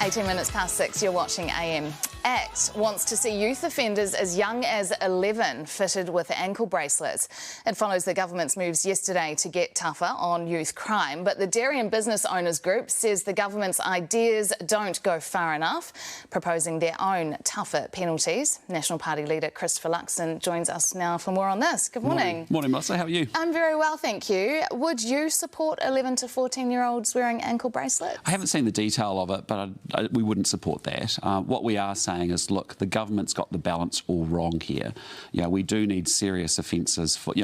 18 minutes past 6, you're watching AM. ACT wants to see youth offenders as young as 11 fitted with ankle bracelets. It follows the government's moves yesterday to get tougher on youth crime, but the Dairy and Business Owners Group says the government's ideas don't go far enough, proposing their own tougher penalties. National Party leader Christopher Luxon joins us now for more on this. Good morning. Morning, Melissa. How are you? I'm very well, thank you. Would you support 11 to 14-year-olds wearing ankle bracelets? I haven't seen the detail of it, but we wouldn't support that. What we are saying is, look, the government's got the balance all wrong here. We do need serious offences for,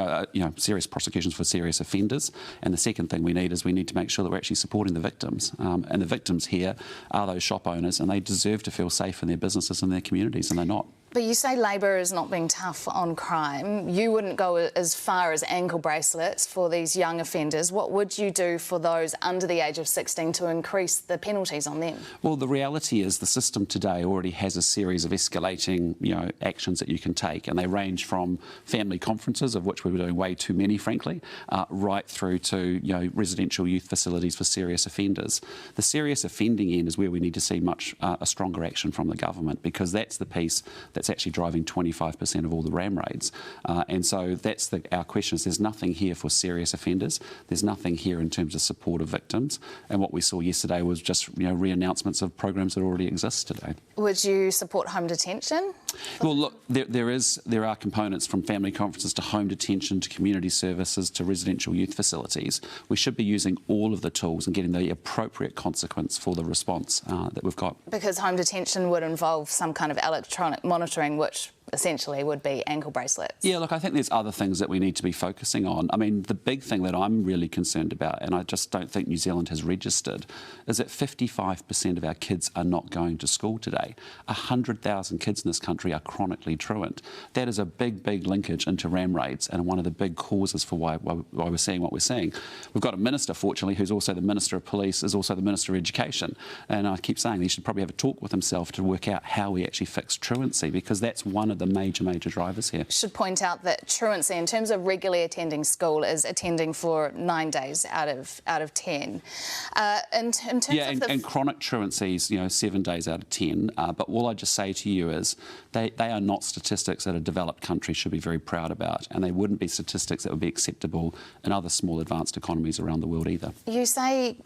serious prosecutions for serious offenders. And the second thing we need is we need to make sure that we're actually supporting the victims. And the victims here are those shop owners, and they deserve to feel safe in their businesses and their communities, and they're not. But you say Labor is not being tough on crime. You wouldn't go as far as ankle bracelets for these young offenders. What would you do for those under the age of 16 to increase the penalties on them? Well, the reality is the system today already has a series of escalating, actions that you can take, and they range from family conferences, of which we were doing way too many, frankly, right through to, residential youth facilities for serious offenders. The serious offending end is where we need to see much a stronger action from the government, because that's the piece that's actually driving 25% of all the ram raids. And so that's our question is there's nothing here for serious offenders. There's nothing here in terms of support of victims. And what we saw yesterday was just, re-announcements of programs that already exist today. Would you support home detention? Well, look, there are components from family conferences to home detention to community services to residential youth facilities. We should be using all of the tools and getting the appropriate consequence for the response that we've got. Because home detention would involve some kind of electronic monitoring, which essentially would be ankle bracelets. Yeah, look, I think there's other things that we need to be focusing on. I mean, the big thing that I'm really concerned about, and I just don't think New Zealand has registered, is that 55% of our kids are not going to school today. 100,000 kids in this country are chronically truant. That is a big, big linkage into ram raids, and one of the big causes for why we're seeing what we're seeing. We've got a minister, fortunately, who's also the Minister of Police, is also the Minister of Education, and I keep saying he should probably have a talk with himself to work out how we actually fix truancy, because that's one of the major drivers here. Should point out that truancy, in terms of regularly attending school, is attending for 9 days out of 10. In terms of and chronic truancy is 7 days out of 10. But all I just say to you is they are not statistics that a developed country should be very proud about, and they wouldn't be statistics that would be acceptable in other small advanced economies around the world either. You say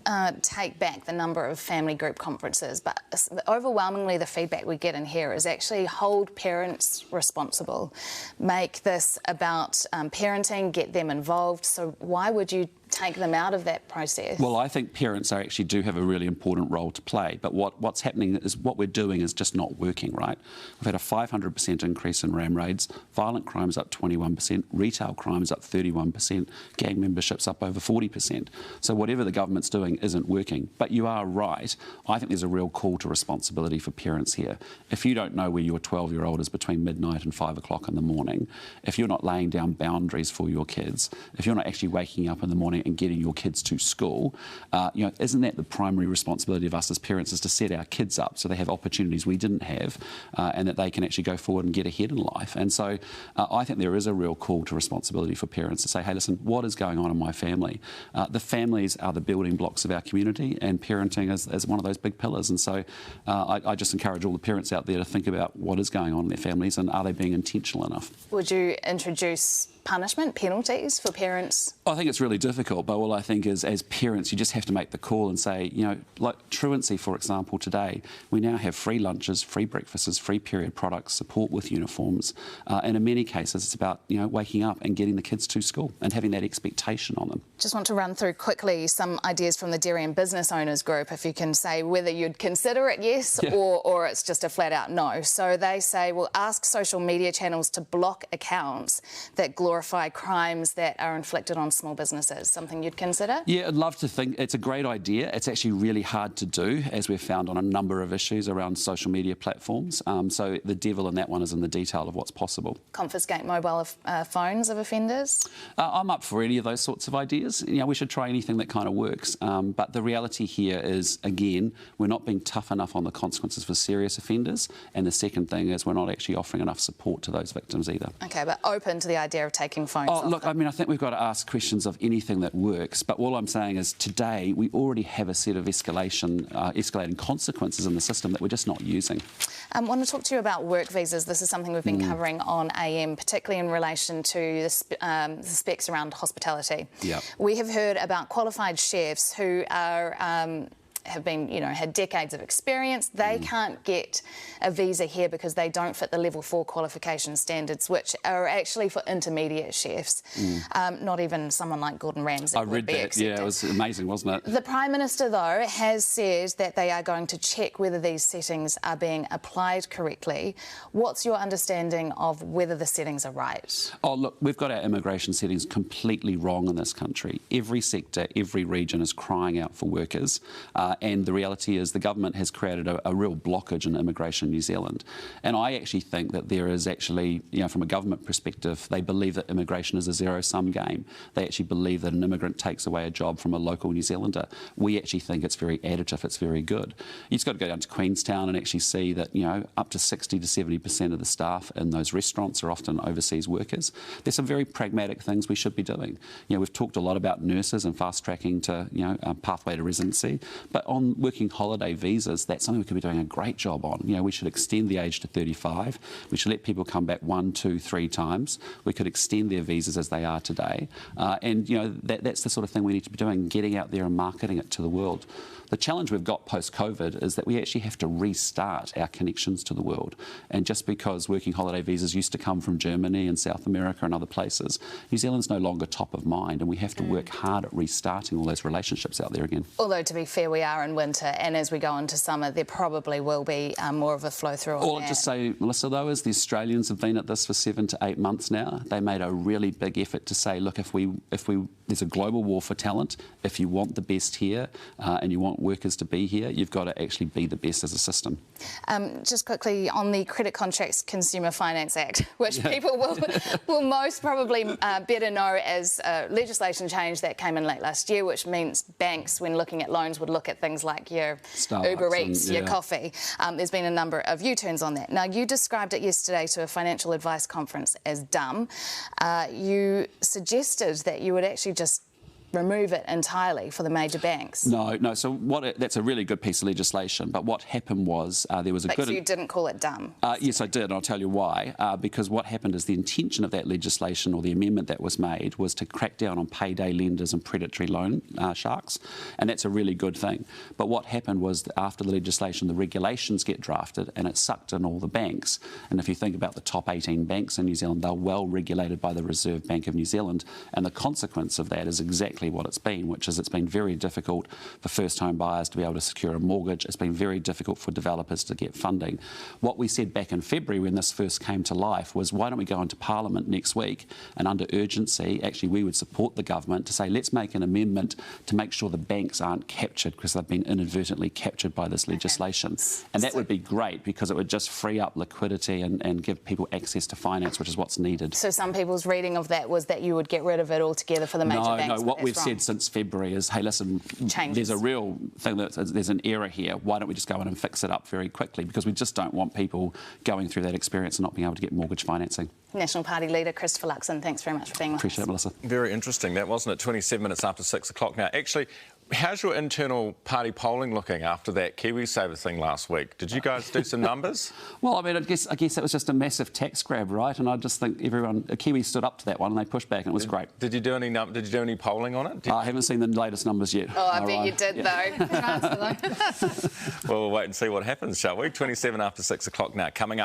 take back the number of family group conferences, but overwhelmingly the feedback we get in here is actually hold parents responsible. Make this about parenting, get them involved. So why would you take them out of that process? Well, I think parents actually do have a really important role to play, but what's happening is what we're doing is just not working, right? We've had a 500% increase in ram raids, violent crimes up 21%, retail crimes up 31%, gang memberships up over 40%. So whatever the government's doing isn't working. But you are right. I think there's a real call to responsibility for parents here. If you don't know where your 12-year-old is between midnight and 5 o'clock in the morning, if you're not laying down boundaries for your kids, if you're not actually waking up in the morning and getting your kids to school, isn't that the primary responsibility of us as parents, is to set our kids up so they have opportunities we didn't have, and that they can actually go forward and get ahead in life. And so I think there is a real call to responsibility for parents to say, hey, listen, what is going on in my family? The families are the building blocks of our community, and parenting is one of those big pillars. And so I just encourage all the parents out there to think about what is going on in their families, and are they being intentional enough? Would you introduce punishment, penalties for parents? I think it's really difficult, but all I think is, as parents, you just have to make the call and say, like truancy, for example, today, we now have free lunches, free breakfasts, free period products, support with uniforms, and in many cases it's about, waking up and getting the kids to school and having that expectation on them. Just want to run through quickly some ideas from the Dairy and Business Owners Group, if you can say whether you'd consider it yes or it's just a flat-out no. So they say, we'll ask social media channels to block accounts that glorify crimes that are inflicted on small businesses. Something you'd consider? Yeah, I'd love to think it's a great idea. It's actually really hard to do, as we've found on a number of issues around social media platforms. So the devil in that one is in the detail of what's possible. Confiscate mobile phones of offenders? I'm up for any of those sorts of ideas. We should try anything that kind of works. But the reality here is, again, we're not being tough enough on the consequences for serious offenders. And the second thing is we're not actually offering enough support to those victims either. OK, but open to the idea of taking taking phones off look, them? I mean, I think we've got to ask questions of anything that works, but all I'm saying is today we already have a set of escalating consequences in the system that we're just not using. I want to talk to you about work visas. This is something we've been covering on AM, particularly in relation to the specs around hospitality. Yep. We have heard about qualified chefs who are have been, had decades of experience. They can't get a visa here because they don't fit the level 4 qualification standards, which are actually for intermediate chefs. Not even someone like Gordon Ramsay. I read that. Accepted. Yeah, it was amazing, wasn't it? The Prime Minister, though, has said that they are going to check whether these settings are being applied correctly. What's your understanding of whether the settings are right? Oh, look, we've got our immigration settings completely wrong in this country. Every sector, every region is crying out for workers. And the reality is the government has created a real blockage in immigration in New Zealand. And I actually think that there is actually, from a government perspective, they believe that immigration is a zero-sum game. They actually believe that an immigrant takes away a job from a local New Zealander. We actually think it's very additive, it's very good. You just got to go down to Queenstown and actually see that, up to 60 to 70% of the staff in those restaurants are often overseas workers. There's some very pragmatic things we should be doing. We've talked a lot about nurses and fast-tracking to, a pathway to residency. But on working holiday visas, that's something we could be doing a great job on. We should extend the age to 35. We should let people come back 1, 2, 3 times. We could extend their visas as they are today. And, that's the sort of thing we need to be doing, getting out there and marketing it to the world. The challenge we've got post-COVID is that we actually have to restart our connections to the world. And just because working holiday visas used to come from Germany and South America and other places, New Zealand's no longer top of mind, and we have to work hard at restarting all those relationships out there again. Although, to be fair, we are in winter, and as we go into summer, there probably will be more of a flow-through on All that. I'd just say, Melissa, though, is the Australians have been at this for 7 to 8 months now. They made a really big effort to say, look, if there's a global war for talent, if you want the best here and you want workers to be here, you've got to actually be the best as a system. Just quickly, on the Credit Contracts Consumer Finance Act, which people will most probably better know as legislation change that came in late last year, which means banks, when looking at loans, would look at things like your Starbucks Uber Eats, your coffee. There's been a number of U-turns on that. Now, you described it yesterday to a financial advice conference as dumb. You suggested that you would actually just remove it entirely for the major banks. No. So that's a really good piece of legislation. But what happened was there was a but good. You didn't call it dumb. Yes, I did, and I'll tell you why. Because what happened is the intention of that legislation or the amendment that was made was to crack down on payday lenders and predatory loan sharks, and that's a really good thing. But what happened was that after the legislation, the regulations get drafted, and it sucked in all the banks. And if you think about the top 18 banks in New Zealand, they're well regulated by the Reserve Bank of New Zealand, and the consequence of that is exactly what it's been, which is it's been very difficult for first-home buyers to be able to secure a mortgage. It's been very difficult for developers to get funding. What we said back in February when this first came to life was, why don't we go into Parliament next week and under urgency, actually we would support the government to say, let's make an amendment to make sure the banks aren't captured because they've been inadvertently captured by this legislation. And that would be great because it would just free up liquidity and give people access to finance, which is what's needed. So some people's reading of that was that you would get rid of it altogether for the major banks. No, what we've said since February is, hey, listen, there's a real thing there's an error here. Why don't we just go in and fix it up very quickly? Because we just don't want people going through that experience and not being able to get mortgage financing. National Party leader Christopher Luxon, thanks very much for being with us. Appreciate it, Melissa. Very interesting. That wasn't it? 27 minutes after 6 o'clock now. Actually, how's your internal party polling looking after that KiwiSaver thing last week? Did you guys do some numbers? Well, I mean, I guess that was just a massive tax grab, right? And I just think Kiwi stood up to that one and they pushed back, and it was great. Did you do any polling on it? I haven't seen the latest numbers yet. Oh, I bet you did, though. Well, we'll wait and see what happens, shall we? 27 after 6 o'clock now. Coming up.